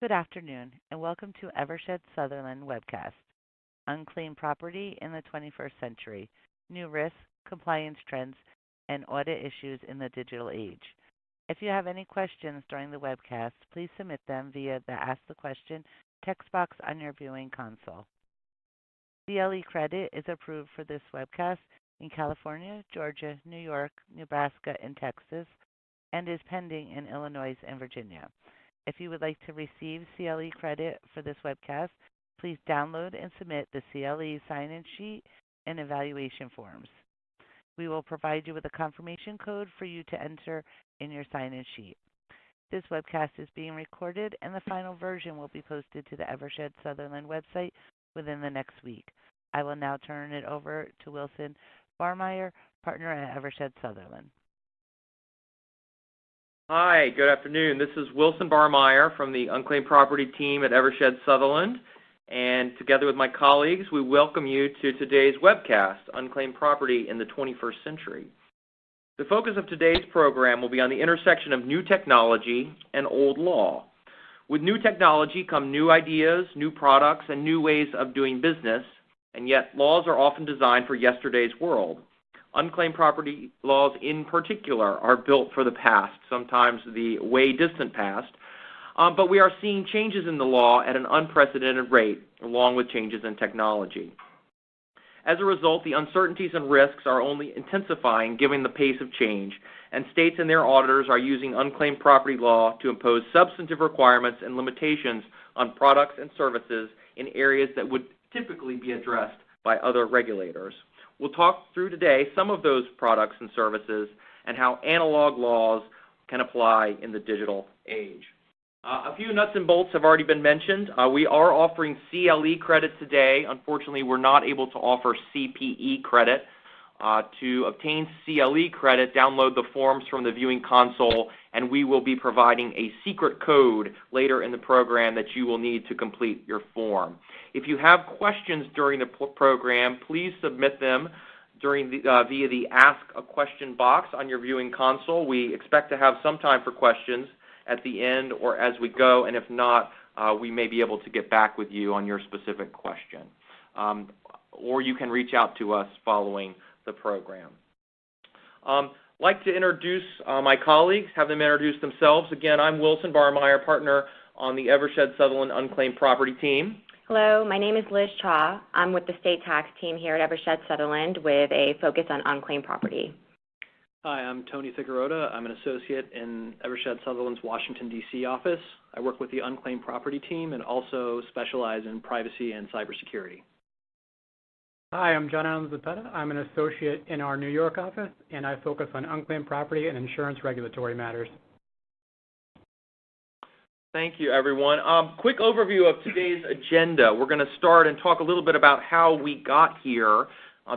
Good afternoon, and welcome to Eversheds Sutherland Webcast, Unclaimed Property in the 21st Century, New Risks, Compliance Trends, and Audit Issues in the Digital Age. If you have any questions during the webcast, please submit them via the Ask the Question text box on your viewing console. CLE credit is approved for this webcast in California, Georgia, New York, Nebraska, and Texas, and is pending in Illinois and Virginia. If you would like to receive CLE credit for this webcast, please download and submit the CLE sign-in sheet and evaluation forms. We will provide you with a confirmation code for you to enter in your sign-in sheet. This webcast is being recorded, and the final version will be posted to the Eversheds Sutherland website within the next week. I will now turn it over to Wilson Barmeyer, partner at Eversheds Sutherland. Hi, good afternoon. This is Wilson Barmeyer from the Unclaimed Property team at Eversheds Sutherland, and together with my colleagues, we welcome you to today's webcast, Unclaimed Property in the 21st Century. The focus of today's program will be on the intersection of new technology and old law. With new technology come new ideas, new products, and new ways of doing business, and yet laws are often designed for yesterday's world. Unclaimed property laws in particular are built for the past, sometimes the way distant past, but we are seeing changes in the law at an unprecedented rate, along with changes in technology. As a result, the uncertainties and risks are only intensifying given the pace of change, and states and their auditors are using unclaimed property law to impose substantive requirements and limitations on products and services in areas that would typically be addressed by other regulators. We'll talk through today some of those products and services and how analog laws can apply in the digital age. A few nuts and bolts have already been mentioned. We are offering CLE credit today. Unfortunately, we're not able to offer CPE credit. To obtain CLE credit, download the forms from the viewing console, and we will be providing a secret code later in the program that you will need to complete your form. If you have questions during the program, please submit them via the Ask a Question box on your viewing console. We expect to have some time for questions at the end or as we go, and if not, we may be able to get back with you on your specific question. Or you can reach out to us following the program. I'd like to introduce my colleagues, have them introduce themselves. Again, I'm Wilson Barmeyer, partner on the Eversheds Sutherland Unclaimed Property team. Hello, my name is Liz Chaw. I'm with the state tax team here at Eversheds Sutherland with a focus on unclaimed property. Hi, I'm Tony Ficarota. I'm an associate in Eversheds Sutherland's Washington, D.C. office. I work with the unclaimed property team and also specialize in privacy and cybersecurity. Hi, I'm John Allen Zappetta. I'm an associate in our New York office, and I focus on unclaimed property and insurance regulatory matters. Thank you, everyone. Quick overview of today's agenda. We're going to start and talk a little bit about how we got here.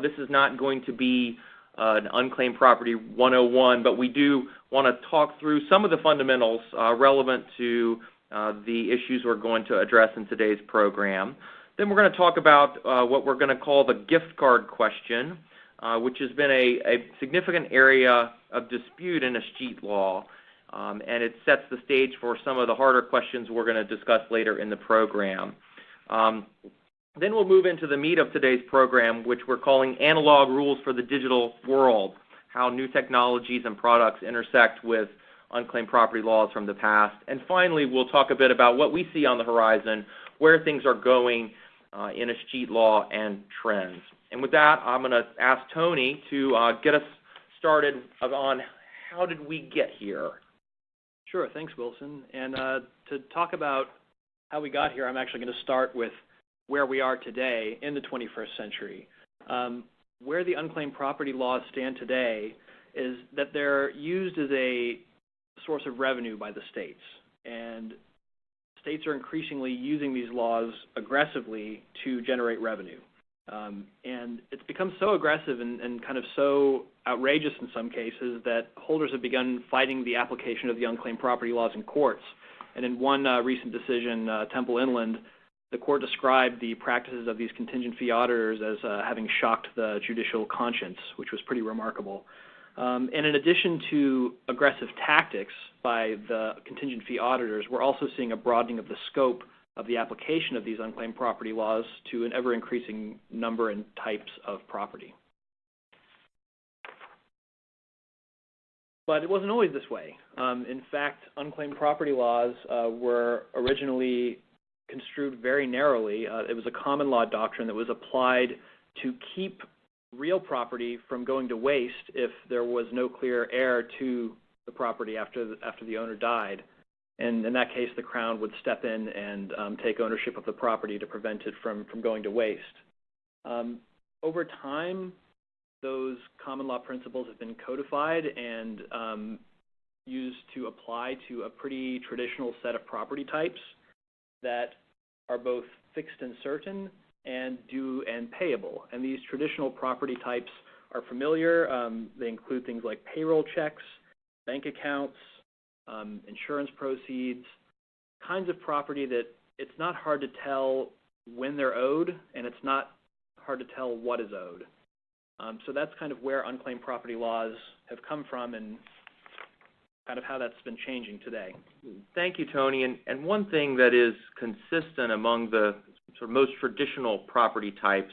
This is not going to be an Unclaimed Property 101, but we do want to talk through some of the fundamentals relevant to the issues we're going to address in today's program. Then we're going to talk about what we're going to call the gift card question, which has been a significant area of dispute in Escheat law, and it sets the stage for some of the harder questions we're going to discuss later in the program. Then we'll move into the meat of today's program, which we're calling Analog Rules for the Digital World, how new technologies and products intersect with unclaimed property laws from the past. And finally, we'll talk a bit about what we see on the horizon, where things are going in Escheat law and trends. And with that, I'm going to ask Tony to get us started on how did we get here. Sure, thanks, Wilson. And to talk about how we got here, I'm actually going to start with where we are today in the 21st century. Where the unclaimed property laws stand today is that they're used as a source of revenue by the states. And states are increasingly using these laws aggressively to generate revenue. And it's become so aggressive and kind of so outrageous in some cases that holders have begun fighting the application of the unclaimed property laws in courts. And in one recent decision, Temple Inland, the court described the practices of these contingent fee auditors as having shocked the judicial conscience, which was pretty remarkable. And in addition to aggressive tactics by the contingent fee auditors, we're also seeing a broadening of the scope of the application of these unclaimed property laws to an ever-increasing number and types of property. But it wasn't always this way. In fact, unclaimed property laws were originally construed very narrowly. It was a common law doctrine that was applied to keep real property from going to waste if there was no clear heir to the property after the owner died. And in that case, the Crown would step in and take ownership of the property to prevent it from going to waste. Over time, those common law principles have been codified and used to apply to a pretty traditional set of property types that are both fixed and certain and due and payable. And these traditional property types are familiar. They include things like payroll checks, bank accounts, insurance proceeds, kinds of property that it's not hard to tell when they're owed, and it's not hard to tell what is owed. So that's kind of where unclaimed property laws have come from and kind of how that's been changing today. Thank you, Tony. And one thing that is consistent among the sort of most traditional property types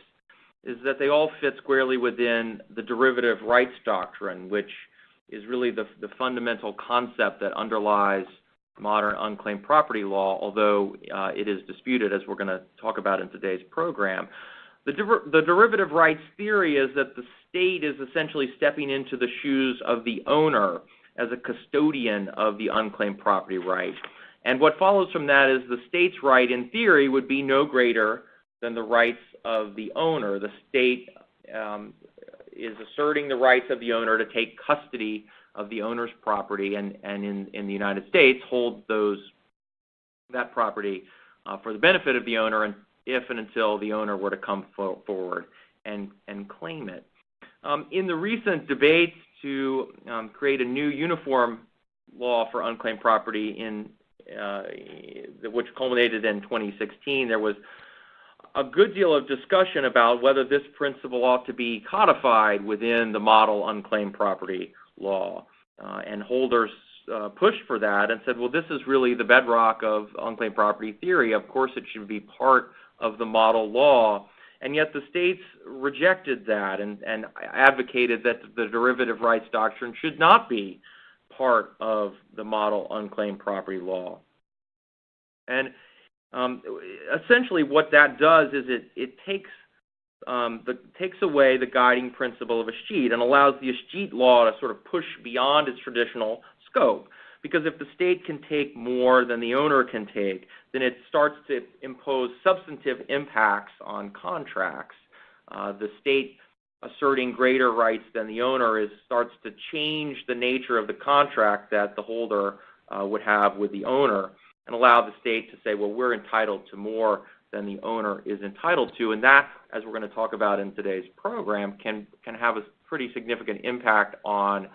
is that they all fit squarely within the derivative rights doctrine, which is really the fundamental concept that underlies modern unclaimed property law, although it is disputed, as we're going to talk about in today's program. The derivative rights theory is that the state is essentially stepping into the shoes of the owner as a custodian of the unclaimed property right. And what follows from that is the state's right, in theory, would be no greater than the rights of the owner. The state is asserting the rights of the owner to take custody of the owner's property and in the United States hold that property for the benefit of the owner and if and until the owner were to come forward and claim it. In the recent debates to create a new uniform law for unclaimed property which culminated in 2016, there was a good deal of discussion about whether this principle ought to be codified within the model unclaimed property law. And holders pushed for that and said, well, this is really the bedrock of unclaimed property theory. Of course, it should be part of the model law. And yet the states rejected that and advocated that the derivative rights doctrine should not be part of the model unclaimed property law. And essentially what that does is it takes away the guiding principle of Escheat and allows the Escheat law to sort of push beyond its traditional scope. Because if the state can take more than the owner can take, then it starts to impose substantive impacts on contracts. The state asserting greater rights than the owner starts to change the nature of the contract that the holder would have with the owner and allow the state to say, well, we're entitled to more than the owner is entitled to. And that, as we're going to talk about in today's program, can have a pretty significant impact on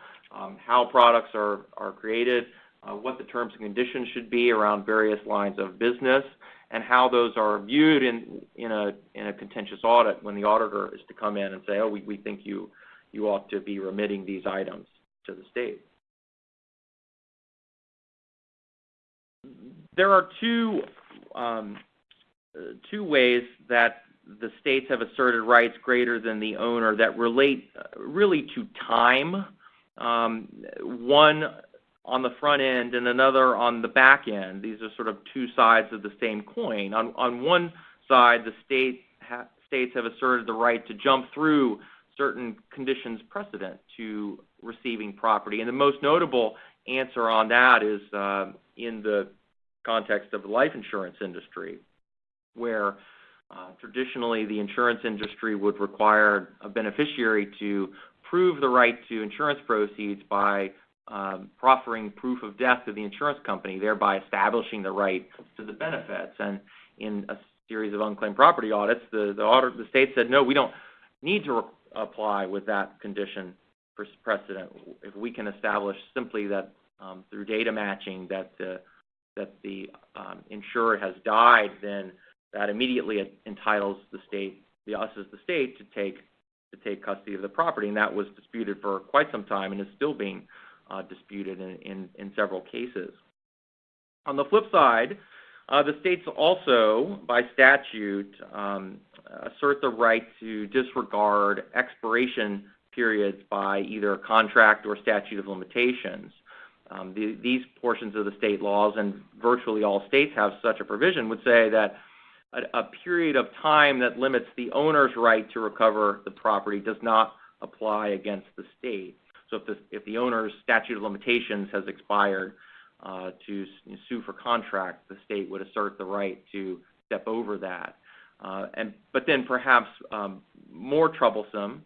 how products are created, what the terms and conditions should be around various lines of business, and how those are viewed in a contentious audit when the auditor is to come in and say, oh, we think you ought to be remitting these items to the state. There are two ways that the states have asserted rights greater than the owner that relate really to time. One on the front end and another on the back end. These are sort of two sides of the same coin. On one side, the states have asserted the right to jump through certain conditions precedent to receiving property. And the most notable answer on that is in the context of the life insurance industry, where traditionally the insurance industry would require a beneficiary to prove the right to insurance proceeds by proffering proof of death to the insurance company, thereby establishing the right to the benefits. And in a series of unclaimed property audits, the state said, no, we don't need to apply with that condition for precedent. If we can establish simply that through data matching that the insurer has died, then that immediately entitles us as the state to take to take custody of the property, and that was disputed for quite some time and is still being disputed in several cases. On the flip side, the states also, by statute, assert the right to disregard expiration periods by either contract or statute of limitations. These portions of the state laws, and virtually all states have such a provision, would say that a period of time that limits the owner's right to recover the property does not apply against the state. So if the owner's statute of limitations has expired to sue for contract, the state would assert the right to step over that. But then perhaps more troublesome,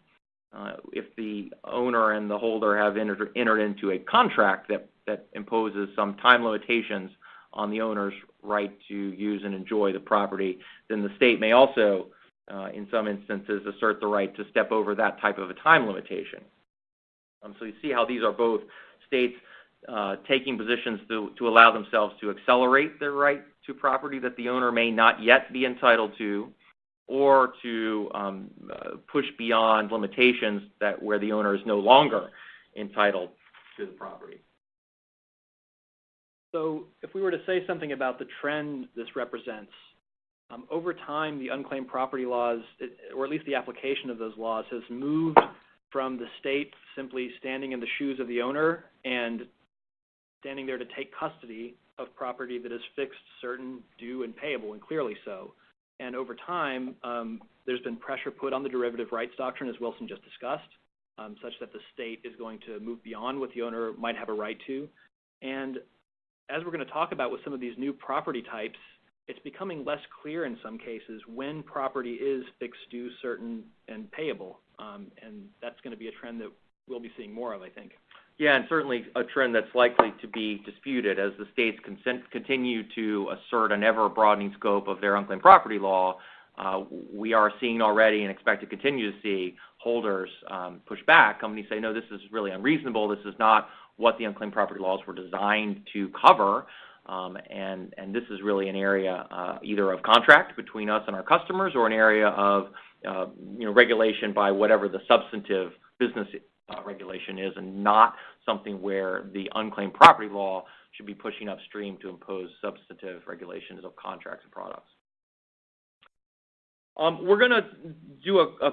if the owner and the holder have entered into a contract that imposes some time limitations on the owner's right to use and enjoy the property, then the state may also, in some instances, assert the right to step over that type of a time limitation. So you see how these are both states taking positions to allow themselves to accelerate their right to property that the owner may not yet be entitled to, or to push beyond limitations where the owner is no longer entitled to the property. So if we were to say something about the trend this represents, over time the unclaimed property laws, or at least the application of those laws, has moved from the state simply standing in the shoes of the owner and standing there to take custody of property that is fixed, certain, due, and payable, and clearly so. And over time, there's been pressure put on the derivative rights doctrine, as Wilson just discussed, such that the state is going to move beyond what the owner might have a right to. And as we're going to talk about with some of these new property types, it's becoming less clear in some cases when property is fixed, due, certain, and payable. And that's going to be a trend that we'll be seeing more of, I think. Yeah, and certainly a trend that's likely to be disputed as the states continue to assert an ever-broadening scope of their unclaimed property law. We are seeing already and expect to continue to see holders push back. Companies say, no, this is really unreasonable. This is not what the unclaimed property laws were designed to cover. And this is really an area either of contract between us and our customers, or an area of regulation by whatever the substantive business regulation is, and not something where the unclaimed property law should be pushing upstream to impose substantive regulations of contracts and products. We're going to do a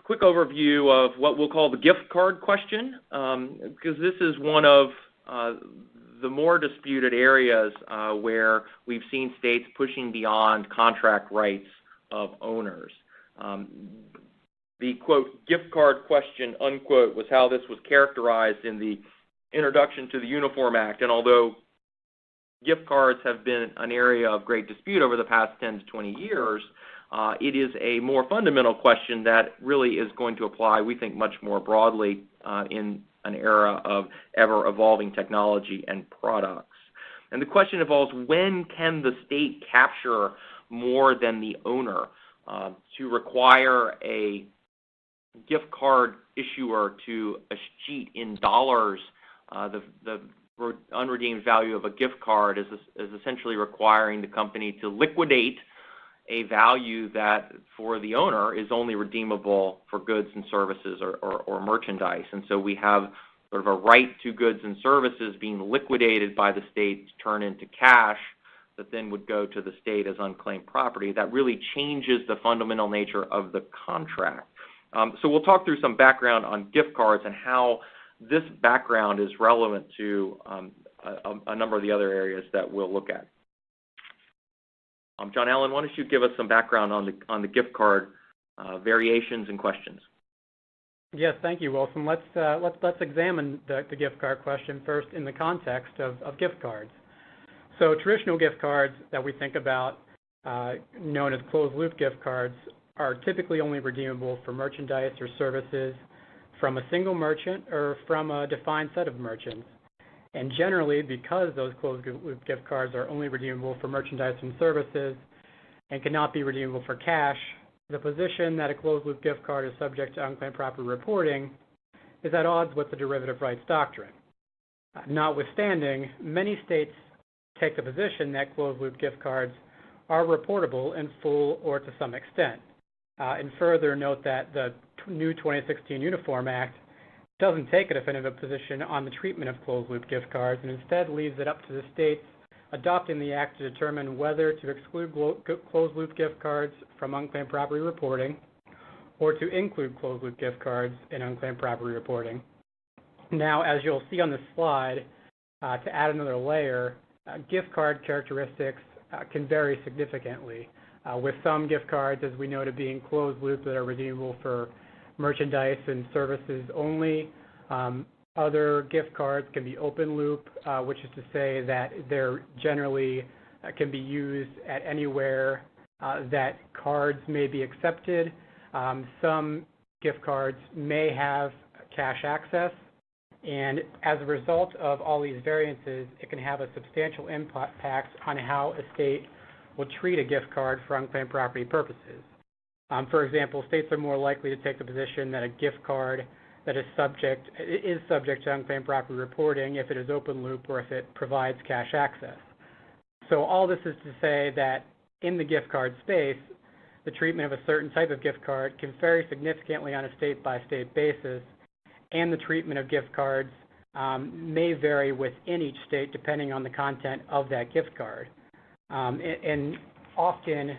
quick overview of what we'll call the gift card question, because this is one of the more disputed areas where we've seen states pushing beyond contract rights of owners. The, quote, gift card question, unquote, was how this was characterized in the introduction to the Uniform Act. And although gift cards have been an area of great dispute over the past 10 to 20 years, it is a more fundamental question that really is going to apply, we think, much more broadly in an era of ever-evolving technology and products. And the question involves, when can the state capture more than the owner to require a gift card issuer to escheat in dollars the unredeemed value of a gift card is essentially requiring the company to liquidate a value that for the owner is only redeemable for goods and services or merchandise. And so we have sort of a right to goods and services being liquidated by the state to turn into cash that then would go to the state as unclaimed property. That really changes the fundamental nature of the contract. So we'll talk through some background on gift cards and how this background is relevant to a number of the other areas that we'll look at. John Allen, why don't you give us some background on the gift card variations and questions? Yes, thank you, Wilson. Let's examine the gift card question first in the context of gift cards. So traditional gift cards that we think about, known as closed-loop gift cards, are typically only redeemable for merchandise or services from a single merchant or from a defined set of merchants. And generally, because those closed-loop gift cards are only redeemable for merchandise and services and cannot be redeemable for cash, the position that a closed-loop gift card is subject to unclaimed property reporting is at odds with the derivative rights doctrine. Notwithstanding, many states take the position that closed-loop gift cards are reportable in full or to some extent. And further, note that the new 2016 Uniform Act doesn't take a definitive position on the treatment of closed-loop gift cards and instead leaves it up to the states adopting the act to determine whether to exclude closed-loop gift cards from unclaimed property reporting or to include closed-loop gift cards in unclaimed property reporting. Now, as you'll see on this slide, to add another layer, gift card characteristics can vary significantly, with some gift cards, as we noted, being closed-loop that are redeemable for merchandise and services only. Other gift cards can be open loop, which is to say that they're generally can be used at anywhere that cards may be accepted. Some gift cards may have cash access, and as a result of all these variances, it can have a substantial impact on how a state will treat a gift card for unclaimed property purposes. For example, states are more likely to take the position that a gift card that is subject to unclaimed property reporting if it is open loop or if it provides cash access. So all this is to say that in the gift card space, the treatment of a certain type of gift card can vary significantly on a state-by-state basis, and the treatment of gift cards may vary within each state depending on the content of that gift card. And often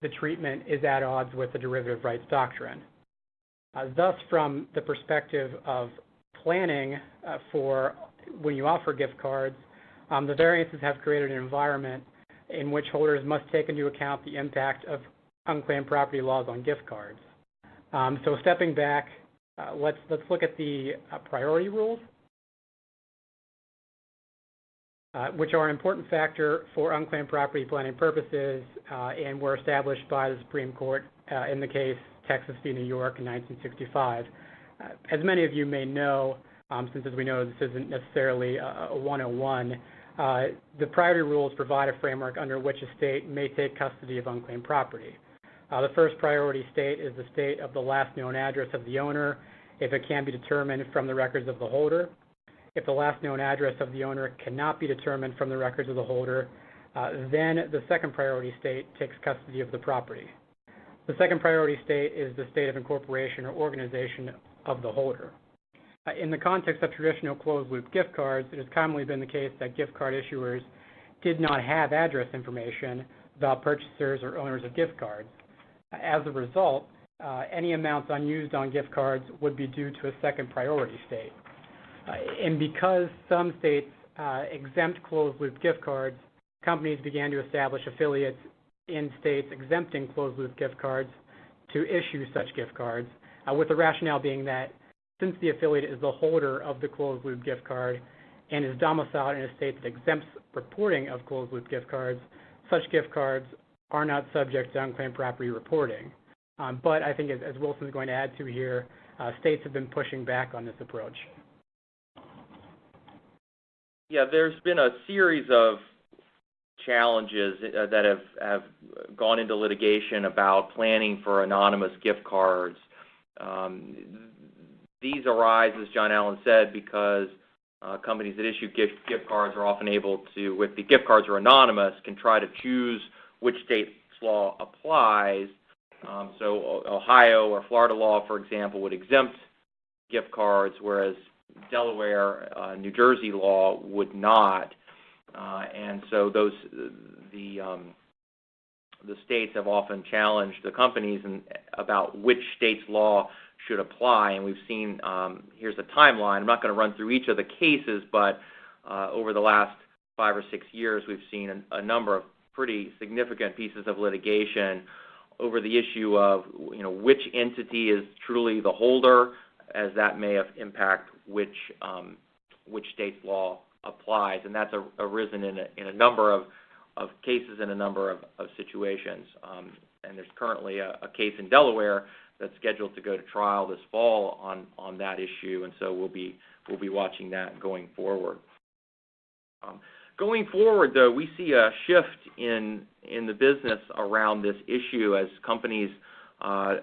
the treatment is at odds with the derivative rights doctrine. Thus, from the perspective of planning for when you offer gift cards, the variances have created an environment in which holders must take into account the impact of unclaimed property laws on gift cards. So stepping back, let's look at the priority rules, which are an important factor for unclaimed property planning purposes and were established by the Supreme Court in the case Texas v. New York in 1965. As many of you may know, since as we know this isn't necessarily a 101, the priority rules provide a framework under which a state may take custody of unclaimed property. The first priority state is the state of the last known address of the owner, if it can be determined from the records of the holder. If the last known address of the owner cannot be determined from the records of the holder, then the second priority state takes custody of the property. The second priority state is the state of incorporation or organization of the holder. In the context of traditional closed-loop gift cards, it has commonly been the case that gift card issuers did not have address information about purchasers or owners of gift cards. As a result, any amounts unused on gift cards would be due to a second priority state. And because some states exempt closed-loop gift cards, companies began to establish affiliates in states exempting closed-loop gift cards to issue such gift cards, with the rationale being that since the affiliate is the holder of the closed-loop gift card and is domiciled in a state that exempts reporting of closed-loop gift cards, such gift cards are not subject to unclaimed property reporting. But I think, as Wilson's going to add to here, states have been pushing back on this approach. Yeah, there's been a series of challenges that have gone into litigation about planning for anonymous gift cards. These arise, as John Allen said, because companies that issue gift cards are often able to, if the gift cards are anonymous, can try to choose which state's law applies. So Ohio or Florida law, for example, would exempt gift cards, whereas Delaware, New Jersey law would not. And so the states have often challenged the companies about which state's law should apply. And we've seen, here's a timeline. I'm not going to run through each of the cases, but over the last 5 or 6 years, we've seen a number of pretty significant pieces of litigation over the issue of, which entity is truly the holder, as that may impact which state's law applies, and that's arisen in a number of cases in a number of situations. And there's currently a case in Delaware that's scheduled to go to trial this fall on that issue, and so we'll be watching that going forward. Going forward, though, we see a shift in the business around this issue as companies are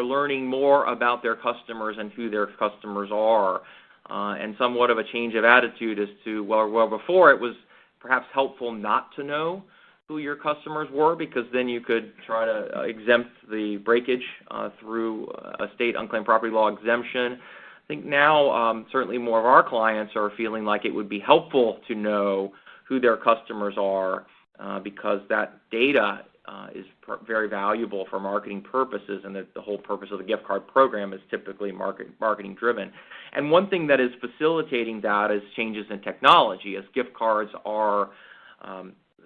learning more about their customers and who their customers are, and somewhat of a change of attitude as to, well, before it was perhaps helpful not to know who your customers were, because then you could try to exempt the breakage through a state unclaimed property law exemption. I think now certainly more of our clients are feeling like it would be helpful to know who their customers are because that data is very valuable for marketing purposes, and that the whole purpose of the gift card program is typically marketing driven. And one thing that is facilitating that is changes in technology, as gift cards are,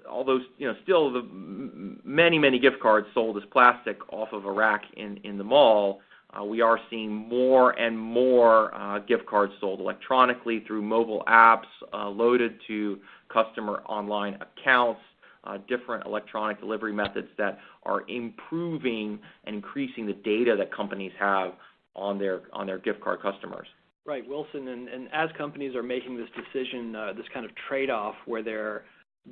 although still the many gift cards sold as plastic off of a rack in the mall, we are seeing more and more gift cards sold electronically through mobile apps loaded to customer online accounts, different electronic delivery methods that are improving and increasing the data that companies have on their gift card customers. Right, Wilson, and as companies are making this decision, this kind of trade-off where they're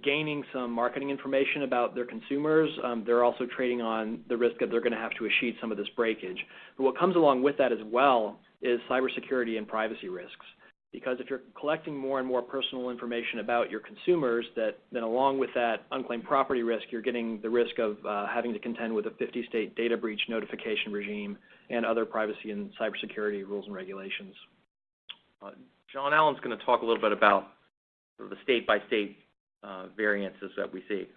gaining some marketing information about their consumers, they're also trading on the risk that they're going to have to escheat some of this breakage. But what comes along with that as well is cybersecurity and privacy risks. Because if you're collecting more and more personal information about your consumers, then along with that unclaimed property risk, you're getting the risk of having to contend with a 50-state data breach notification regime and other privacy and cybersecurity rules and regulations. John Allen's going to talk a little bit about sort of the state-by-state variances that we see.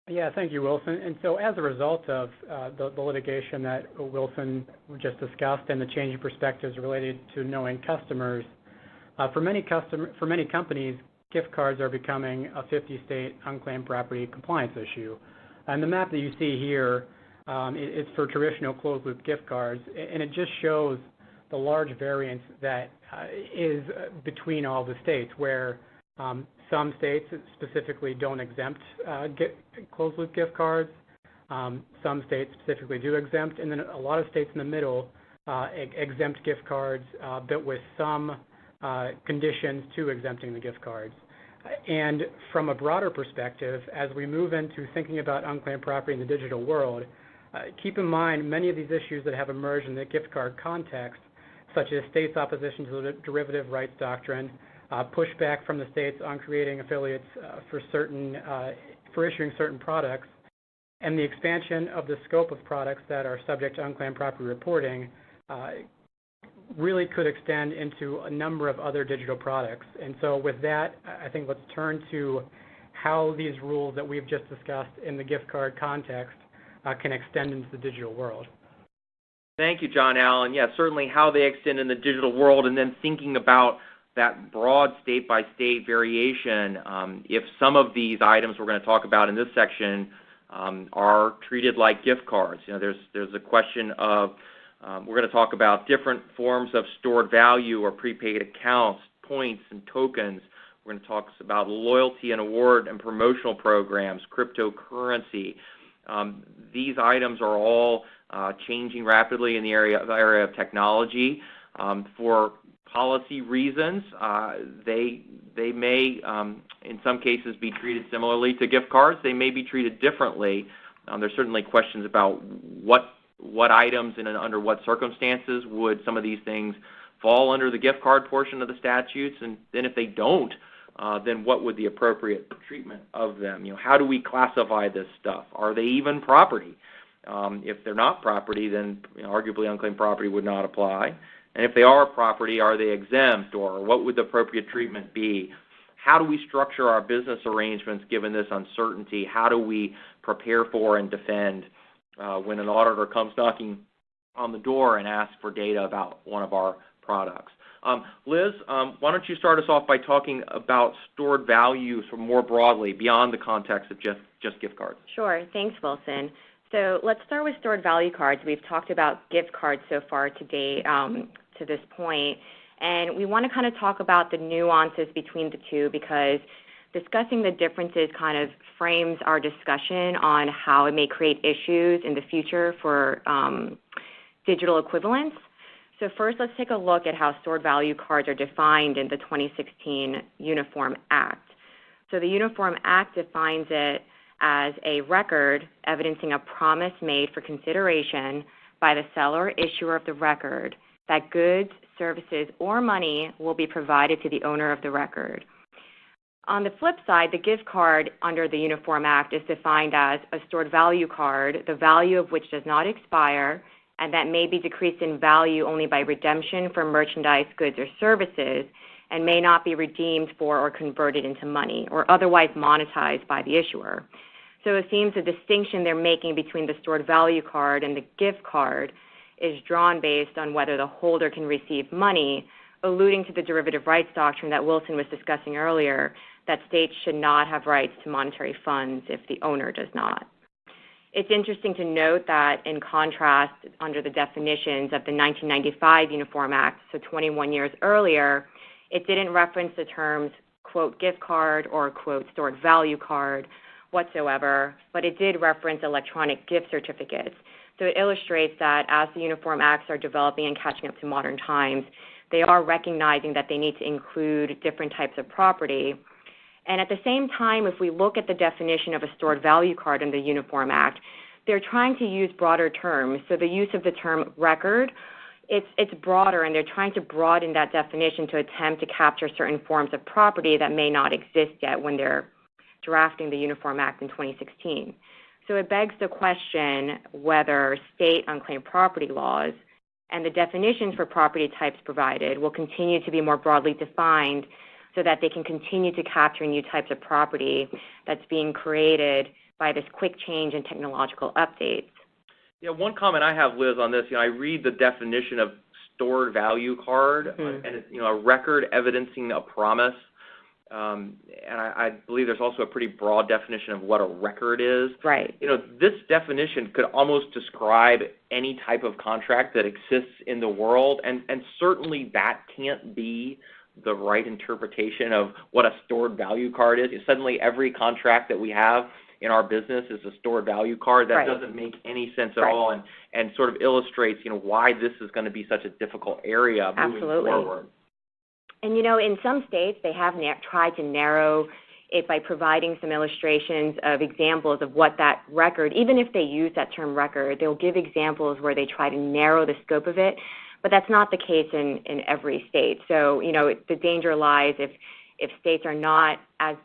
Yeah, thank you, Wilson. And so as a result of the litigation that Wilson just discussed and the changing perspectives related to knowing customers, for many companies, gift cards are becoming a 50-state unclaimed property compliance issue. And the map that you see here is for traditional closed-loop gift cards, and it just shows the large variance that is between all the states, where some states specifically don't exempt closed-loop gift cards. Some states specifically do exempt, and then a lot of states in the middle exempt gift cards, but with some conditions to exempting the gift cards. And from a broader perspective, as we move into thinking about unclaimed property in the digital world, keep in mind many of these issues that have emerged in the gift card context, such as states' opposition to the derivative rights doctrine, pushback from the states on creating affiliates for issuing certain products, and the expansion of the scope of products that are subject to unclaimed property reporting really could extend into a number of other digital products. And so with that, I think let's turn to how these rules that we've just discussed in the gift card context can extend into the digital world. Thank you, John Allen. Yeah, certainly how they extend in the digital world, and then thinking about that broad state-by-state variation. If some of these items we're going to talk about in this section are treated like gift cards, there's a question of we're going to talk about different forms of stored value or prepaid accounts, points and tokens. We're going to talk about loyalty and award and promotional programs, cryptocurrency. These items are all changing rapidly in the area of technology. For policy reasons, they may, in some cases, be treated similarly to gift cards. They may be treated differently. There's certainly questions about what items and under what circumstances would some of these things fall under the gift card portion of the statutes, and then if they don't, then what would the appropriate treatment of them? How do we classify this stuff? Are they even property? If they're not property, then arguably unclaimed property would not apply. And if they are property, are they exempt, or what would the appropriate treatment be? How do we structure our business arrangements given this uncertainty? How do we prepare for and defend when an auditor comes knocking on the door and asks for data about one of our products? Liz, why don't you start us off by talking about stored value more broadly, beyond the context of just gift cards? Sure. Thanks, Wilson. So let's start with stored value cards. We've talked about gift cards so far today to this point, and we want to kind of talk about the nuances between the two, because discussing the differences kind of frames our discussion on how it may create issues in the future for digital equivalents. So first, let's take a look at how stored value cards are defined in the 2016 Uniform Act. So the Uniform Act defines it as a record evidencing a promise made for consideration by the seller or issuer of the record that goods, services, or money will be provided to the owner of the record. On the flip side, the gift card under the Uniform Act is defined as a stored value card, the value of which does not expire, and that may be decreased in value only by redemption for merchandise, goods, or services, and may not be redeemed for or converted into money or otherwise monetized by the issuer. So it seems the distinction they're making between the stored value card and the gift card is drawn based on whether the holder can receive money, alluding to the derivative rights doctrine that Wilson was discussing earlier, that states should not have rights to monetary funds if the owner does not. It's interesting to note that, in contrast, under the definitions of the 1995 Uniform Act, so 21 years earlier, it didn't reference the terms, quote, gift card or, quote, stored value card whatsoever, but it did reference electronic gift certificates. So it illustrates that as the Uniform Acts are developing and catching up to modern times, they are recognizing that they need to include different types of property. And at the same time, if we look at the definition of a stored value card in the Uniform Act, they're trying to use broader terms. So the use of the term record, it's broader, and they're trying to broaden that definition to attempt to capture certain forms of property that may not exist yet when they're drafting the Uniform Act in 2016. So it begs the question whether state unclaimed property laws and the definitions for property types provided will continue to be more broadly defined so that they can continue to capture new types of property that's being created by this quick change in technological updates. Yeah, one comment I have, Liz, on this, I read the definition of stored value card, and it's, a record evidencing a promise. And I believe there's also a pretty broad definition of what a record is. Right. This definition could almost describe any type of contract that exists in the world, and certainly that can't be the right interpretation of what a stored value card is. Suddenly every contract that we have in our business is a stored value card. That doesn't make any sense at all, and sort of illustrates, why this is going to be such a difficult area moving forward. And, in some states, they have tried to narrow it by providing some illustrations of examples of what that record, even if they use that term record, they'll give examples where they try to narrow the scope of it, but that's not the case in every state. So, the danger lies if states are not as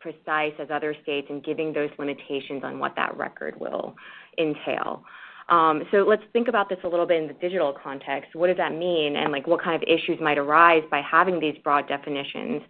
precise as other states in giving those limitations on what that record will entail. So let's think about this a little bit in the digital context. What does that mean, and what kind of issues might arise by having these broad definitions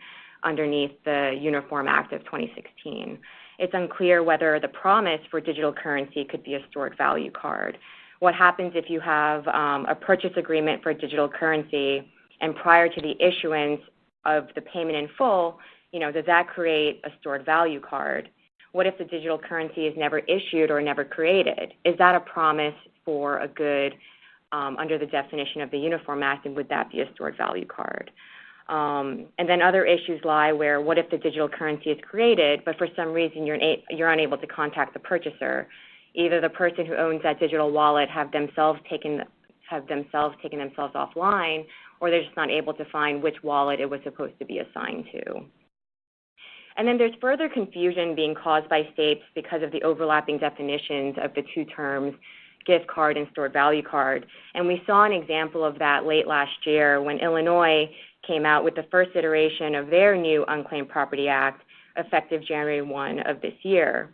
underneath the Uniform Act of 2016? It's unclear whether the promise for digital currency could be a stored value card. What happens if you have a purchase agreement for digital currency, and prior to the issuance of the payment in full, does that create a stored value card? What if the digital currency is never issued or never created? Is that a promise for a good under the definition of the Uniform Act, and would that be a stored value card? And then other issues lie where, what if the digital currency is created, but for some reason you're unable to contact the purchaser? Either the person who owns that digital wallet have themselves taken themselves offline, or they're just not able to find which wallet it was supposed to be assigned to. And then there's further confusion being caused by states because of the overlapping definitions of the two terms, gift card and stored value card. And we saw an example of that late last year when Illinois came out with the first iteration of their new Unclaimed Property Act, effective January 1 of this year.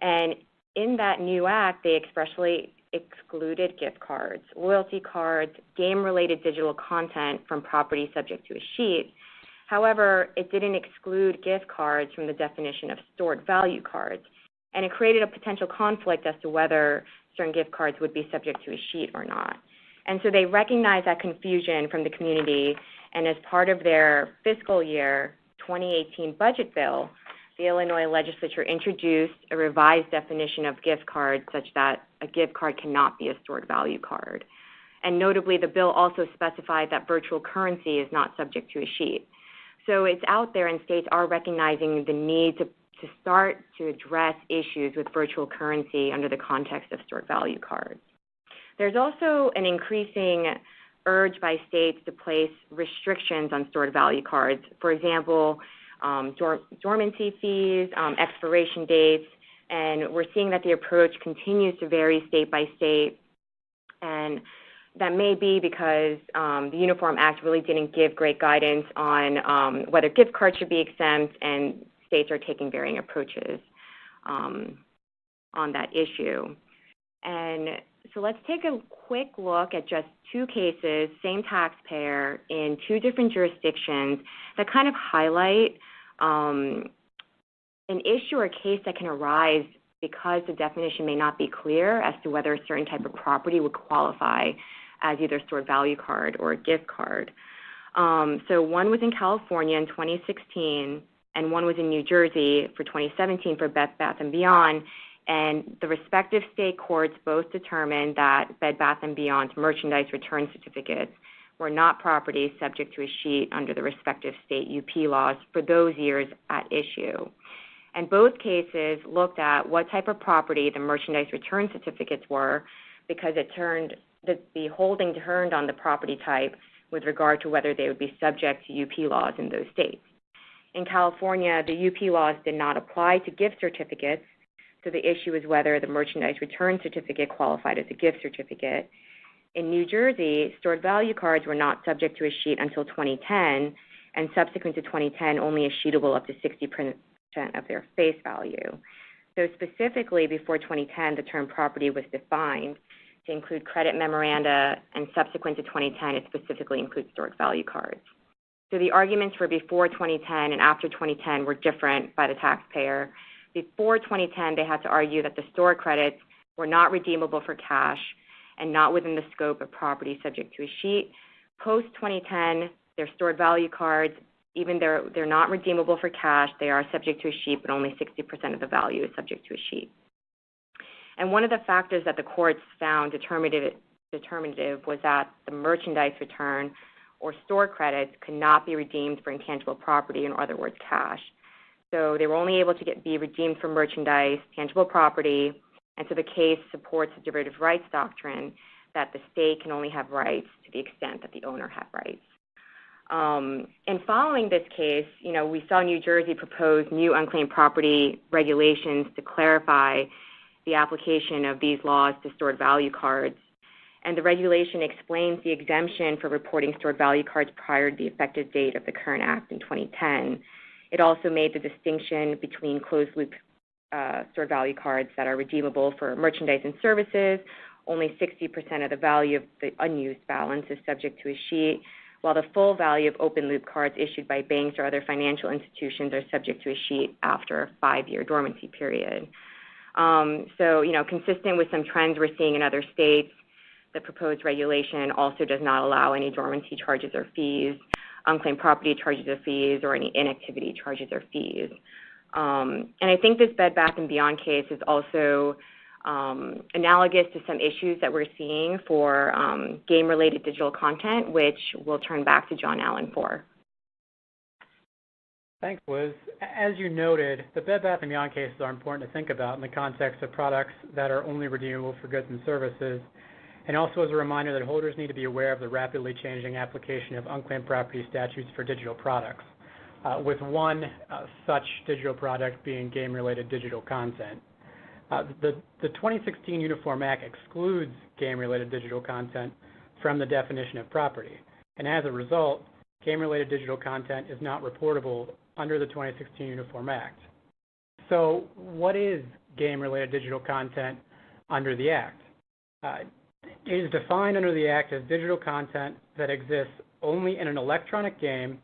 And in that new act, they expressly excluded gift cards, loyalty cards, game-related digital content from property subject to Escheat. However, it didn't exclude gift cards from the definition of stored value cards, and it created a potential conflict as to whether certain gift cards would be subject to Escheat or not. And so they recognized that confusion from the community, and as part of their fiscal year 2018 budget bill, the Illinois legislature introduced a revised definition of gift cards such that a gift card cannot be a stored value card. And notably, the bill also specified that virtual currency is not subject to Escheat. So it's out there, and states are recognizing the need to start to address issues with virtual currency under the context of stored value cards. There's also an increasing urge by states to place restrictions on stored value cards. For example, dormancy fees, expiration dates, and we're seeing that the approach continues to vary state by state. And that may be because the Uniform Act really didn't give great guidance on whether gift cards should be exempt, and states are taking varying approaches on that issue. And so let's take a quick look at just two cases, same taxpayer, in two different jurisdictions that kind of highlight an issue or case that can arise because the definition may not be clear as to whether a certain type of property would qualify as either a stored value card or a gift card. So one was in California in 2016, and one was in New Jersey for 2017 for Bed Bath & Beyond, and the respective state courts both determined that Bed Bath & Beyond's merchandise return certificates were not property subject to escheat under the respective state UP laws for those years at issue. And both cases looked at what type of property the merchandise return certificates were, because the holding turned on the property type with regard to whether they would be subject to UP laws in those states. In California, the UP laws did not apply to gift certificates, so the issue is whether the merchandise return certificate qualified as a gift certificate. In New Jersey, stored value cards were not subject to escheat until 2010, and subsequent to 2010, only escheatable up to 60% of their face value. So specifically, before 2010, the term property was defined to include credit memoranda, and subsequent to 2010, it specifically includes stored value cards. So the arguments for before 2010 and after 2010 were different by the taxpayer. Before 2010, they had to argue that the store credits were not redeemable for cash and not within the scope of property subject to escheat. Post-2010, they're stored value cards. Even though they're not redeemable for cash, they are subject to escheat, but only 60% of the value is subject to escheat. And one of the factors that the courts found determinative was that the merchandise return or store credits could not be redeemed for intangible property, in other words, cash. So they were only able to be redeemed for merchandise, tangible property, and so the case supports the derivative rights doctrine that the state can only have rights to the extent that the owner had rights. And following this case, we saw New Jersey propose new unclaimed property regulations to clarify the application of these laws to stored value cards. And the regulation explains the exemption for reporting stored value cards prior to the effective date of the current act in 2010. It also made the distinction between closed-loop stored value cards that are redeemable for merchandise and services. Only 60% of the value of the unused balance is subject to escheat, while the full value of open-loop cards issued by banks or other financial institutions are subject to escheat after a 5-year dormancy period. So, consistent with some trends we're seeing in other states, the proposed regulation also does not allow any dormancy charges or fees, unclaimed property charges or fees, or any inactivity charges or fees. And I think this Bed Bath & Beyond case is also analogous to some issues that we're seeing for game-related digital content, which we'll turn back to John Allen for. Thanks, Liz. As you noted, the Bed Bath & Beyond cases are important to think about in the context of products that are only redeemable for goods and services, and also as a reminder that holders need to be aware of the rapidly changing application of unclaimed property statutes for digital products, with one such digital product being game-related digital content. The 2016 Uniform Act excludes game-related digital content from the definition of property, and as a result, game-related digital content is not reportable under the 2016 Uniform Act. So what is game-related digital content under the Act? It is defined under the Act as digital content that exists only in an electronic game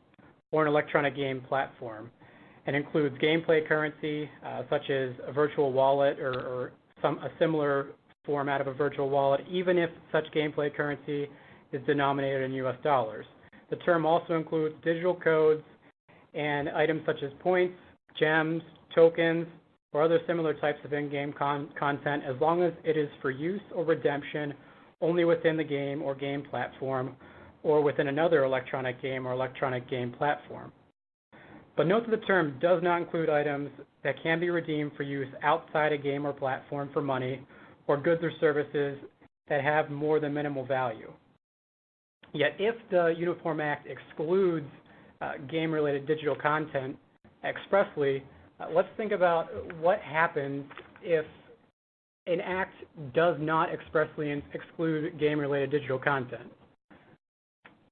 or an electronic game platform, and includes gameplay currency, such as a virtual wallet or a similar format of a virtual wallet, even if such gameplay currency is denominated in U.S. dollars. The term also includes digital codes and items such as points, gems, tokens, or other similar types of in-game content, as long as it is for use or redemption only within the game or game platform, or within another electronic game or electronic game platform. But note that the term does not include items that can be redeemed for use outside a game or platform for money, or goods or services that have more than minimal value. Yet if the Uniform Act excludes game-related digital content expressly, let's think about what happens if an act does not expressly exclude game-related digital content.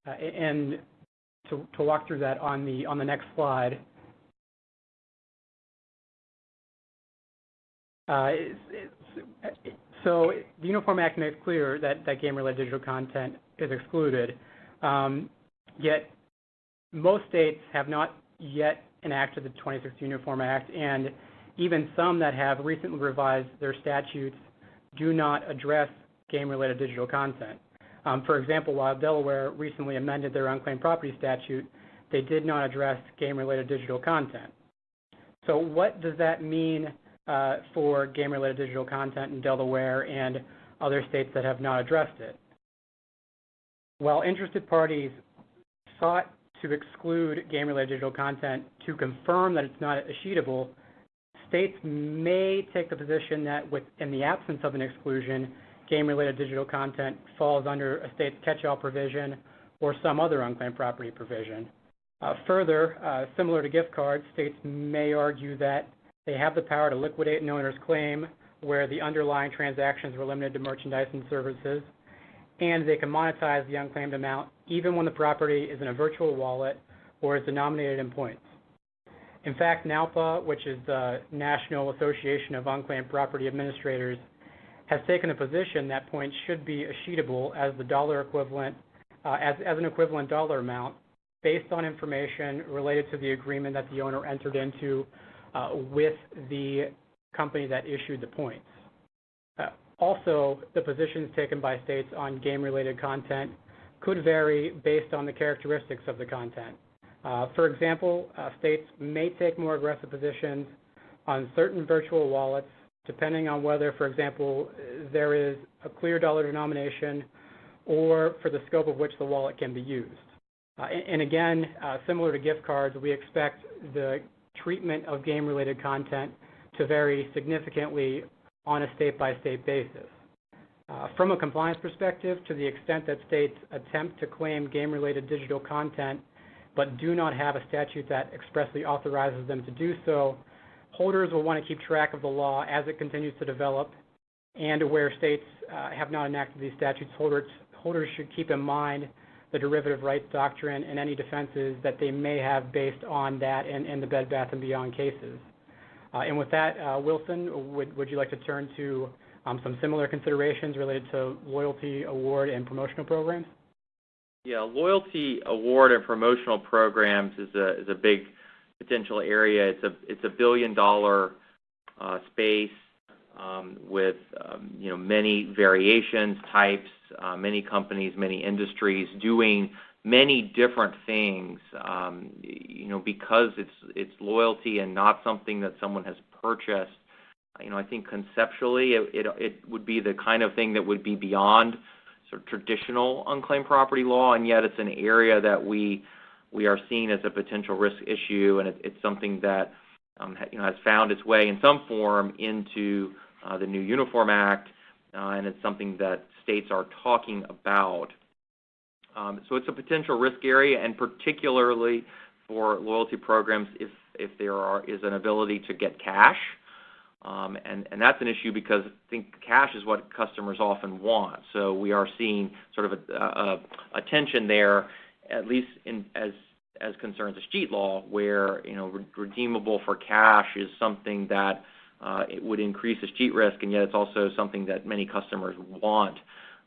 And to walk through that on the next slide, so the Uniform Act makes clear that game-related digital content is excluded, yet most states have not yet enacted the 2016 Uniform Act, and even some that have recently revised their statutes do not address game-related digital content. For example, while Delaware recently amended their unclaimed property statute, they did not address game-related digital content. So what does that mean for game-related digital content in Delaware and other states that have not addressed it? While interested parties sought to exclude game-related digital content to confirm that it's not escheatable, states may take the position that in the absence of an exclusion, game-related digital content falls under a state's catch-all provision or some other unclaimed property provision. Further, similar to gift cards, states may argue that they have the power to liquidate an owner's claim where the underlying transactions were limited to merchandise and services, and they can monetize the unclaimed amount even when the property is in a virtual wallet or is denominated in points. In fact, NALPA, which is the National Association of Unclaimed Property Administrators, has taken a position that points should be escheatable as the dollar equivalent, as an equivalent dollar amount based on information related to the agreement that the owner entered into with the company that issued the points. Also, the positions taken by states on game-related content could vary based on the characteristics of the content. For example, states may take more aggressive positions on certain virtual wallets depending on whether, for example, there is a clear dollar denomination or for the scope of which the wallet can be used. And again, similar to gift cards, we expect the treatment of game-related content to vary significantly on a state-by-state basis. From a compliance perspective, to the extent that states attempt to claim game-related digital content but do not have a statute that expressly authorizes them to do so, holders will want to keep track of the law as it continues to develop, and where states have not enacted these statutes, holders should keep in mind the derivative rights doctrine and any defenses that they may have based on that and the Bed Bath & Beyond cases. And with that, Wilson, would you like to turn to some similar considerations related to loyalty, award, and promotional programs? Yeah, loyalty, award, and promotional programs is a big potential area. It's a billion-dollar space with many variations, types, many companies, many industries doing many different things. Because it's loyalty and not something that someone has purchased. I think conceptually it would be the kind of thing that would be beyond sort of traditional unclaimed property law, and yet it's an area that we are seeing as a potential risk issue, and it's something that has found its way in some form into the new Uniform Act, and it's something that states are talking about. So it's a potential risk area, and particularly for loyalty programs if there is an ability to get cash. And that's an issue because I think cash is what customers often want. So we are seeing sort of a tension there, at least as concerns Escheat law, where redeemable for cash is something that it would increase Escheat risk, and yet it's also something that many customers want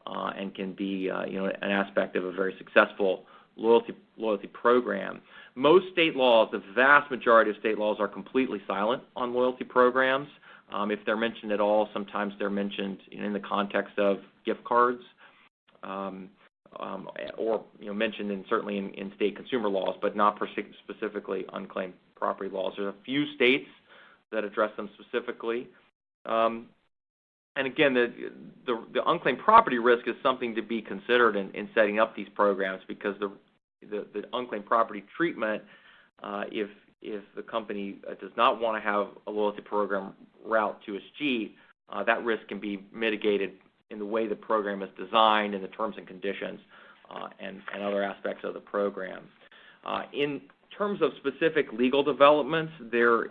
and can be an aspect of a very successful loyalty program. Most state laws, the vast majority of state laws, are completely silent on loyalty programs. If they're mentioned at all, sometimes they're mentioned in the context of gift cards, or mentioned certainly in state consumer laws, but not specifically unclaimed property laws. There's a few states that address them specifically. And again, the unclaimed property risk is something to be considered in setting up these programs, because the unclaimed property treatment, if the company does not want to have a loyalty program route to Escheat, that risk can be mitigated in the way the program is designed and the terms and conditions and other aspects of the program. In terms of specific legal developments, there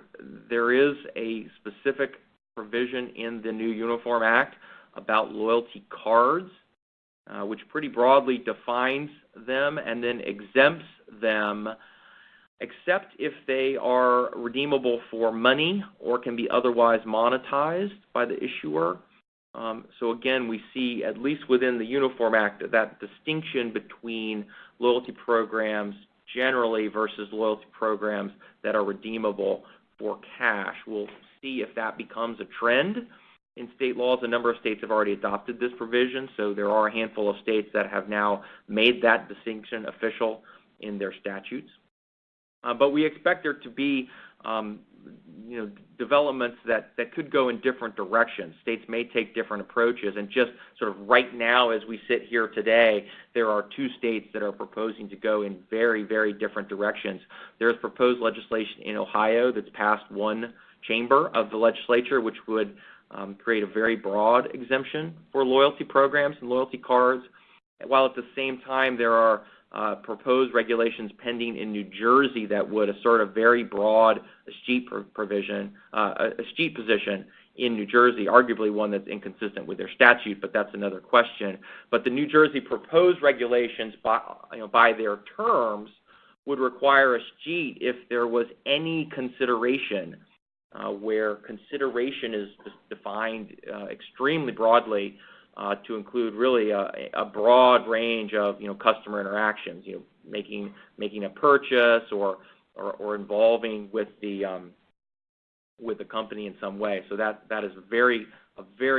is a specific provision in the new Uniform Act about loyalty cards, which pretty broadly defines them and then exempts them, except if they are redeemable for money or can be otherwise monetized by the issuer. So again, we see, at least within the Uniform Act, that distinction between loyalty programs generally versus loyalty programs that are redeemable for cash. We'll see if that becomes a trend in state laws. A number of states have already adopted this provision, so there are a handful of states that have now made that distinction official in their statutes. But we expect there to be developments that could go in different directions. States may take different approaches, and just sort of right now as we sit here today, there are 2 states that are proposing to go in very, very different directions. There's proposed legislation in Ohio that's passed one chamber of the legislature, which would create a very broad exemption for loyalty programs and loyalty cards, while at the same time there are proposed regulations pending in New Jersey that would assert a very broad Escheat Escheat position in New Jersey, arguably one that's inconsistent with their statute, but that's another question. But the New Jersey proposed regulations, by their terms, would require Escheat if there was any consideration, where consideration is defined extremely broadly, to include really a broad range of customer interactions, making a purchase or involving with the company in some way. So that is a very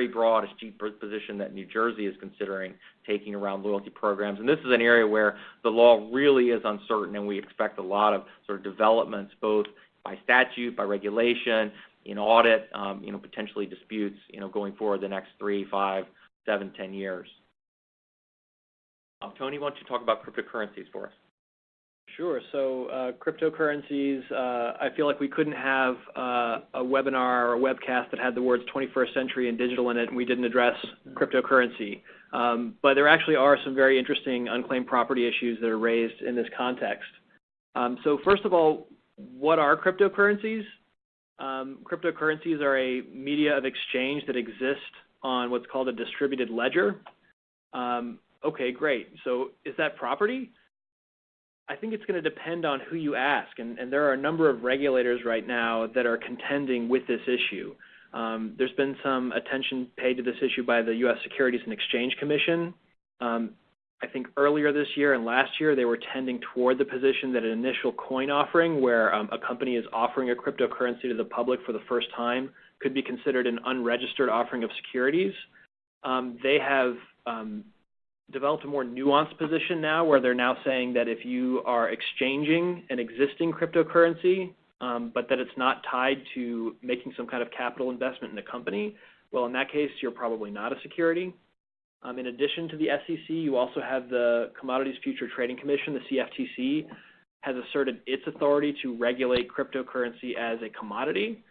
broad Escheat position that New Jersey is considering taking around loyalty programs. And this is an area where the law really is uncertain, and we expect a lot of sort of developments, both by statute, by regulation, in audit, potentially disputes, going forward the next 3, 5, 7, 10 years. Tony, why don't you talk about cryptocurrencies for us? Sure. So cryptocurrencies, I feel like we couldn't have a webinar or a webcast that had the words 21st century and digital in it and we didn't address cryptocurrency. But there actually are some very interesting unclaimed property issues that are raised in this context. So first of all, what are cryptocurrencies? Cryptocurrencies are a media of exchange that exist on what's called a distributed ledger. Okay, great. So is that property? I think it's going to depend on who you ask, and there are a number of regulators right now that are contending with this issue. There's been some attention paid to this issue by the U.S. Securities and Exchange Commission. I think earlier this year and last year they were tending toward the position that an initial coin offering, where a company is offering a cryptocurrency to the public for the first time, could be considered an unregistered offering of securities. They have developed a more nuanced position now, where they're now saying that if you are exchanging an existing cryptocurrency, but that it's not tied to making some kind of capital investment in the company, well, in that case, you're probably not a security. In addition to the SEC, you also have the Commodities Future Trading Commission, the CFTC, has asserted its authority to regulate cryptocurrency as a commodity.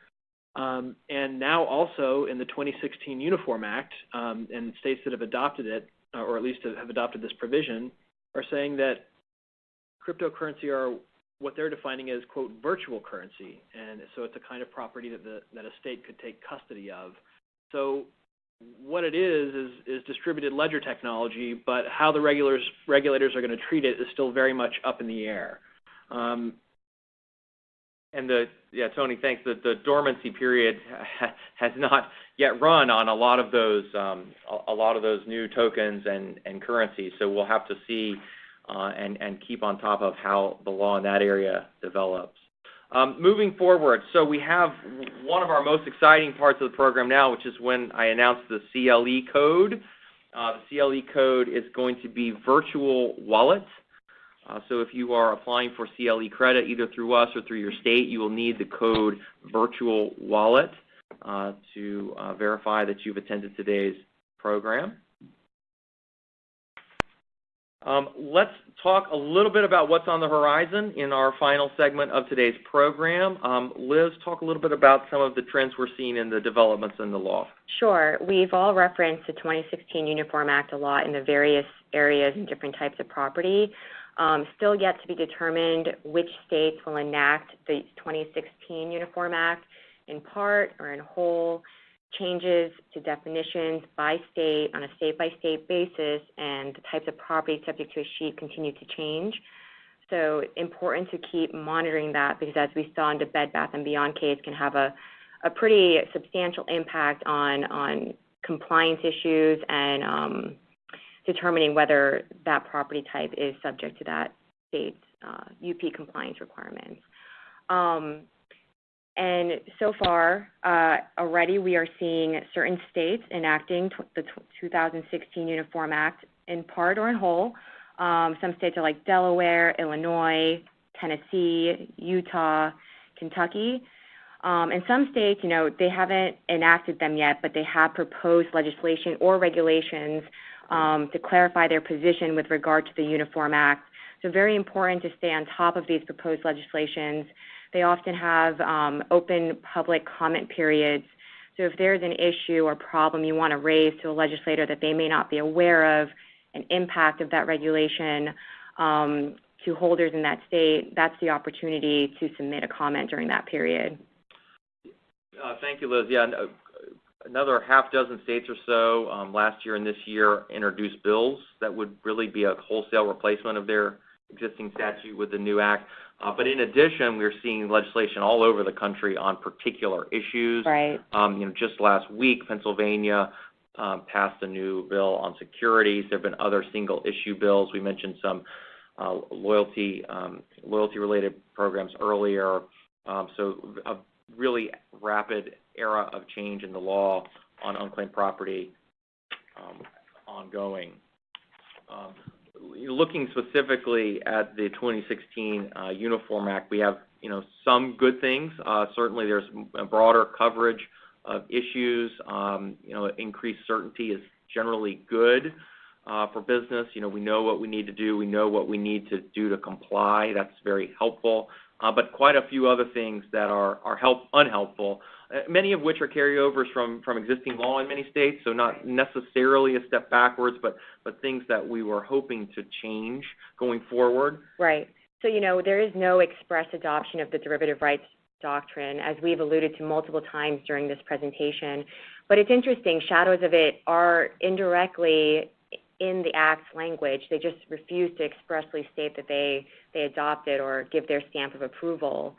And now also in the 2016 Uniform Act, and states that have adopted it, or at least have adopted this provision, are saying that cryptocurrency are what they're defining as, quote, virtual currency. And so it's a kind of property that a state could take custody of. So what it is distributed ledger technology, but how the regulators are going to treat it is still very much up in the air. Tony, thanks. The dormancy period has not yet run on a lot of those new tokens and currencies. So we'll have to see and keep on top of how the law in that area develops. Moving forward, so we have one of our most exciting parts of the program now, which is when I announced the CLE code. The CLE code is going to be virtual wallet. So if you are applying for CLE credit, either through us or through your state, you will need the code virtual wallet to verify that you've attended today's program. Let's talk a little bit about what's on the horizon in our final segment of today's program. Liz, talk a little bit about some of the trends we're seeing in the developments in the law. Sure. We've all referenced the 2016 Uniform Act a lot in the various areas and different types of property. Still yet to be determined which states will enact the 2016 Uniform Act in part or in whole. changes to definitions by state on a state-by-state basis, and the types of property subject to Escheat continue to change. So important to keep monitoring that, because as we saw in the Bed Bath & Beyond case, can have a pretty substantial impact on compliance issues and determining whether that property type is subject to that state's UP compliance requirements. And so far, already we are seeing certain states enacting the 2016 Uniform Act in part or in whole. Some states are like Delaware, Illinois, Tennessee, Utah, Kentucky. And some states, they haven't enacted them yet, but they have proposed legislation or regulations to clarify their position with regard to the Uniform Act. So very important to stay on top of these proposed legislations. They often have open public comment periods. So if there's an issue or problem you want to raise to a legislator that they may not be aware of, an impact of that regulation to holders in that state, that's the opportunity to submit a comment during that period. Thank you, Liz. Yeah, another half dozen states or so last year and this year introduced bills that would really be a wholesale replacement of their existing statute with the new act. But in addition, we're seeing legislation all over the country on particular issues. Right. Just last week, Pennsylvania passed a new bill on securities. There have been other single-issue bills. We mentioned some loyalty-related programs earlier. So a really rapid era of change in the law on unclaimed property ongoing. Looking specifically at the 2016 Uniform Act, we have some good things. Certainly, there's a broader coverage of issues. Increased certainty is generally good for business. We know what we need to do. We know what we need to do to comply. That's very helpful. But quite a few other things that are unhelpful, many of which are carryovers from existing law in many states, so not necessarily a step backwards, but things that we were hoping to change going forward. Right. So, there is no express adoption of the derivative rights doctrine, as we've alluded to multiple times during this presentation. But it's interesting, shadows of it are indirectly in the Act's language. They just refuse to expressly state that they adopt it or give their stamp of approval.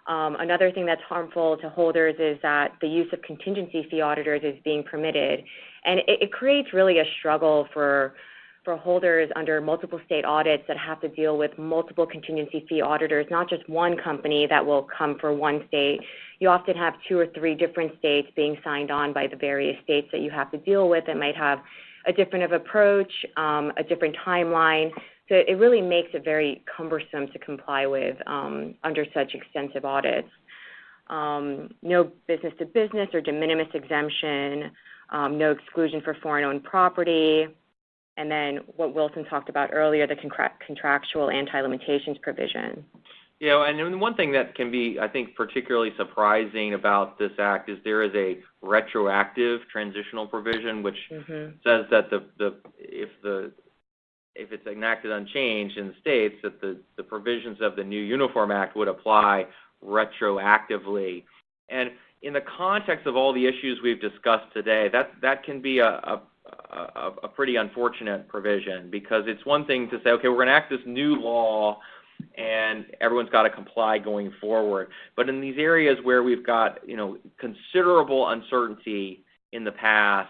Another thing that's harmful to holders is that the use of contingency fee auditors is being permitted. And it creates really a struggle for holders under multiple state audits that have to deal with multiple contingency fee auditors, not just one company that will come for one state. You often have 2 or 3 different states being signed on by the various states that you have to deal with that might have a different of approach, a different timeline. So it really makes it very cumbersome to comply with under such extensive audits. No business-to-business or de minimis exemption, no exclusion for foreign-owned property, and then what Wilson talked about earlier, the contractual anti-limitations provision. And one thing that can be, I think, particularly surprising about this act is there is a retroactive transitional provision which says that if it's enacted unchanged in the states, that the provisions of the new Uniform Act would apply retroactively. And in the context of all the issues we've discussed today, that can be a pretty unfortunate provision, because it's one thing to say, okay, we're going to enact this new law and everyone's got to comply going forward. But in these areas where we've got, considerable uncertainty in the past,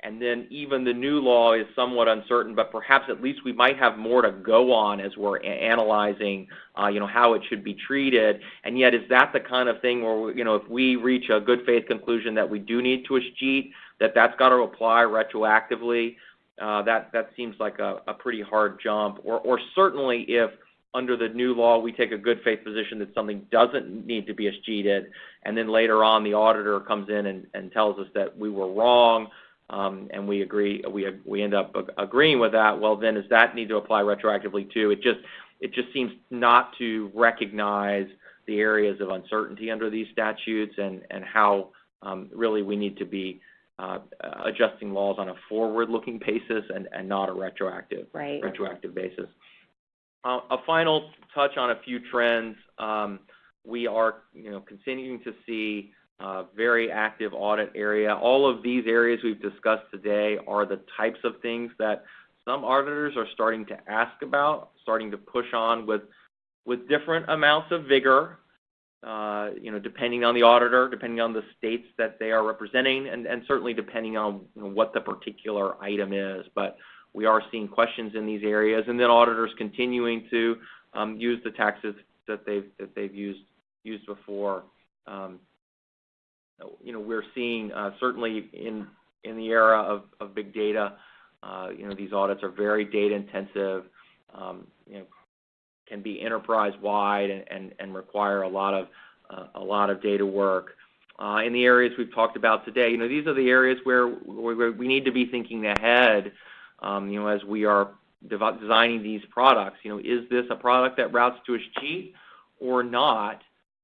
and then even the new law is somewhat uncertain, but perhaps at least we might have more to go on as we're analyzing, how it should be treated. And yet, is that the kind of thing where, if we reach a good faith conclusion that we do need to escheat, that's got to apply retroactively? That seems like a pretty hard jump. Or certainly if under the new law we take a good faith position that something doesn't need to be escheated, and then later on the auditor comes in and tells us that we were wrong, and we end up agreeing with that, well, then does that need to apply retroactively too? It just seems not to recognize the areas of uncertainty under these statutes and how really we need to be adjusting laws on a forward-looking basis and not a retroactive basis. A final touch on a few trends. We are, continuing to see very active audit area. All of these areas we've discussed today are the types of things that some auditors are starting to ask about, starting to push on with different amounts of vigor, depending on the auditor, depending on the states that they are representing, and certainly depending on what the particular item is. But we are seeing questions in these areas, and then auditors continuing to use the taxes that they've used before. We're seeing certainly in the era of big data, these audits are very data intensive, can be enterprise wide and require a lot of data work. In the areas we've talked about today, these are the areas where we need to be thinking ahead, as we are designing these products. Is this a product that routes to Escheat or not?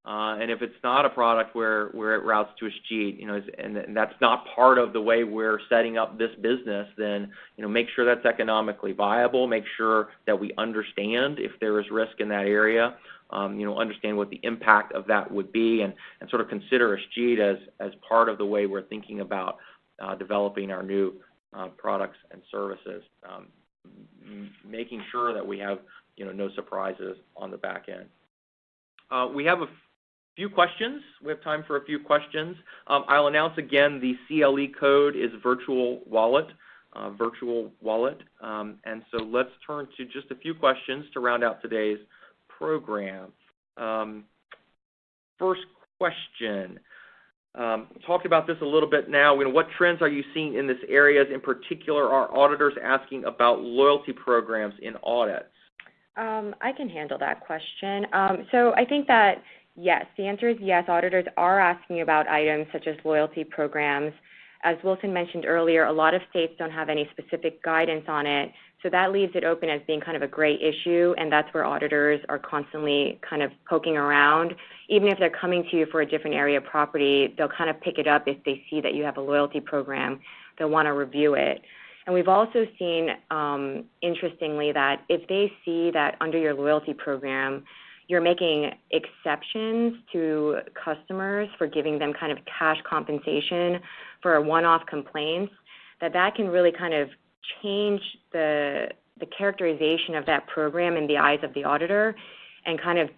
And if it's not a product where it routes to Escheat, and that's not part of the way we're setting up this business, then make sure that's economically viable. Make sure that we understand if there is risk in that area. Understand what the impact of that would be, and sort of consider Escheat as part of the way we're thinking about developing our new products and services. Making sure that we have no surprises on the back end. We have a few questions. We have time for a few questions. I'll announce again the CLE code is virtual wallet. And so let's turn to just a few questions to round out today's program. First question. Talked about this a little bit now. What trends are you seeing in this area? In particular, are auditors asking about loyalty programs in audits? I can handle that question. So I think that, yes, the answer is yes. Auditors are asking about items such as loyalty programs. As Wilson mentioned earlier, a lot of states don't have any specific guidance on it, so that leaves it open as being kind of a gray issue, and that's where auditors are constantly kind of poking around. Even if they're coming to you for a different area of property, they'll kind of pick it up if they see that you have a loyalty program. They'll want to review it. And we've also seen, interestingly, that if they see that under your loyalty program, you're making exceptions to customers for giving them kind of cash compensation for one-off complaints, that can really kind of change the characterization of that program in the eyes of the auditor and kind of,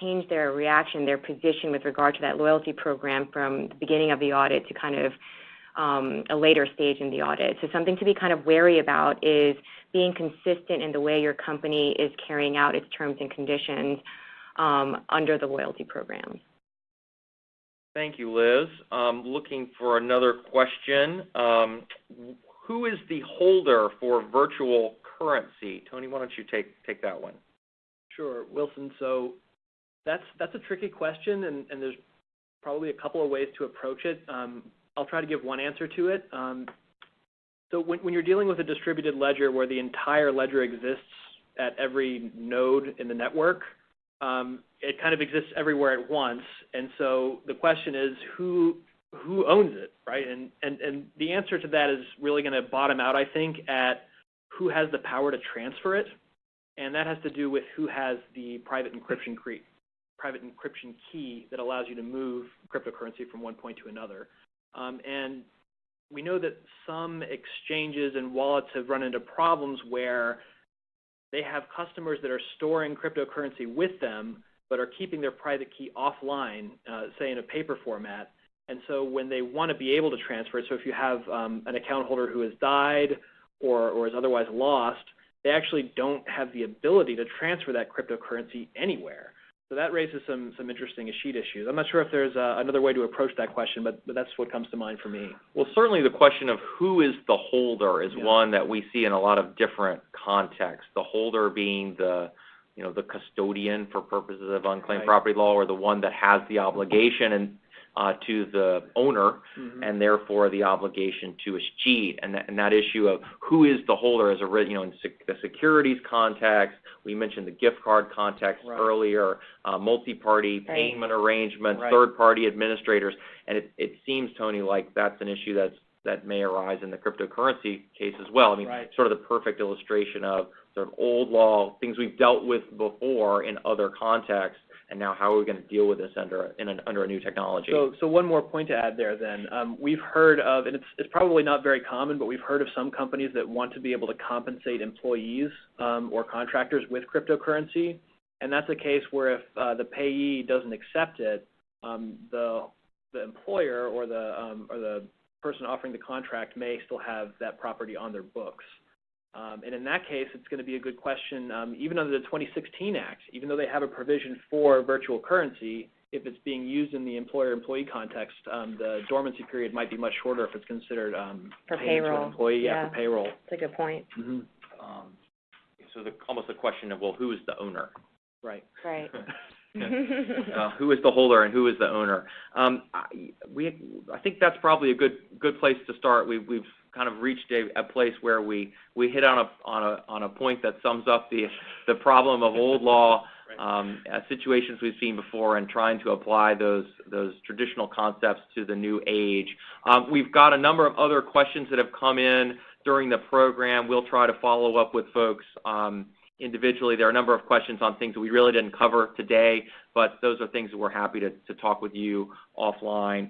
change their reaction, their position with regard to that loyalty program from the beginning of the audit to kind of a later stage in the audit. So something to be kind of wary about is being consistent in the way your company is carrying out its terms and conditions under the loyalty programs. Thank you, Liz. Looking for another question. Who is the holder for virtual currency? Tony, why don't you take that one? Sure, Wilson. So that's a tricky question, and there's probably a couple of ways to approach it. I'll try to give one answer to it. So when you're dealing with a distributed ledger where the entire ledger exists at every node in the network, it kind of exists everywhere at once. And so the question is, who owns it, right? And the answer to that is really going to bottom out, I think, at who has the power to transfer it. And that has to do with who has the private encryption key that allows you to move cryptocurrency from one point to another. And we know that some exchanges and wallets have run into problems where they have customers that are storing cryptocurrency with them but are keeping their private key offline, say in a paper format. And so when they want to be able to transfer it, so if you have an account holder who has died or is otherwise lost, they actually don't have the ability to transfer that cryptocurrency anywhere. So that raises some interesting Escheat issues. I'm not sure if there's another way to approach that question, but that's what comes to mind for me. Well, certainly the question of who is the holder is one that we see in a lot of different contexts. The holder being the custodian for purposes of unclaimed property law, or the one that has the obligation to the owner, and therefore the obligation to Escheat. And that issue of who is the holder is in the securities context. We mentioned the gift card context earlier, multi-party payment arrangements, third-party administrators. And it seems, Tony, like that's an issue that may arise in the cryptocurrency case as well. I mean, sort of the perfect illustration of sort of old law, things we've dealt with before in other contexts, and now how are we going to deal with this under a new technology? So one more point to add there then. We've heard of, and it's probably not very common, but we've heard of some companies that want to be able to compensate employees or contractors with cryptocurrency, and that's a case where if the payee doesn't accept it, the employer or the person offering the contract may still have that property on their books. And in that case, it's going to be a good question, even under the 2016 Act, even though they have a provision for virtual currency, if it's being used in the employer-employee context, the dormancy period might be much shorter if it's considered for payment to an payroll. employee, for payroll. That's a good point. Mm-hmm. So almost the question of, well, who is the owner? Right. Right. Who is the holder and who is the owner? I think that's probably a good place to start. We've kind of reached a place where we hit on a point that sums up the problem of old law situations we've seen before and trying to apply those traditional concepts to the new age. We've got a number of other questions that have come in during the program. We'll try to follow up with folks individually. There are a number of questions on things that we really didn't cover today, but those are things that we're happy to talk with you offline.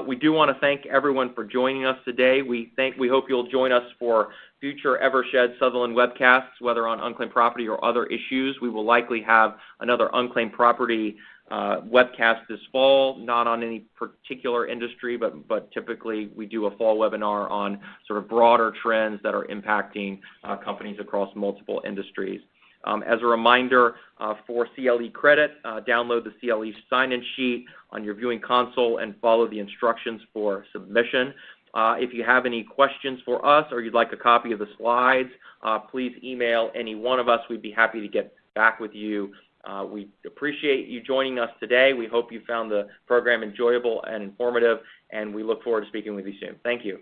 We do want to thank everyone for joining us today. We hope you'll join us for future Eversheds Sutherland webcasts, whether on unclaimed property or other issues. We will likely have another unclaimed property webcast this fall, not on any particular industry, but typically we do a fall webinar on sort of broader trends that are impacting companies across multiple industries. As a reminder, for CLE credit, download the CLE sign-in sheet on your viewing console and follow the instructions for submission. If you have any questions for us or you'd like a copy of the slides, please email any one of us. We'd be happy to get back with you. We appreciate you joining us today. We hope you found the program enjoyable and informative, and we look forward to speaking with you soon. Thank you.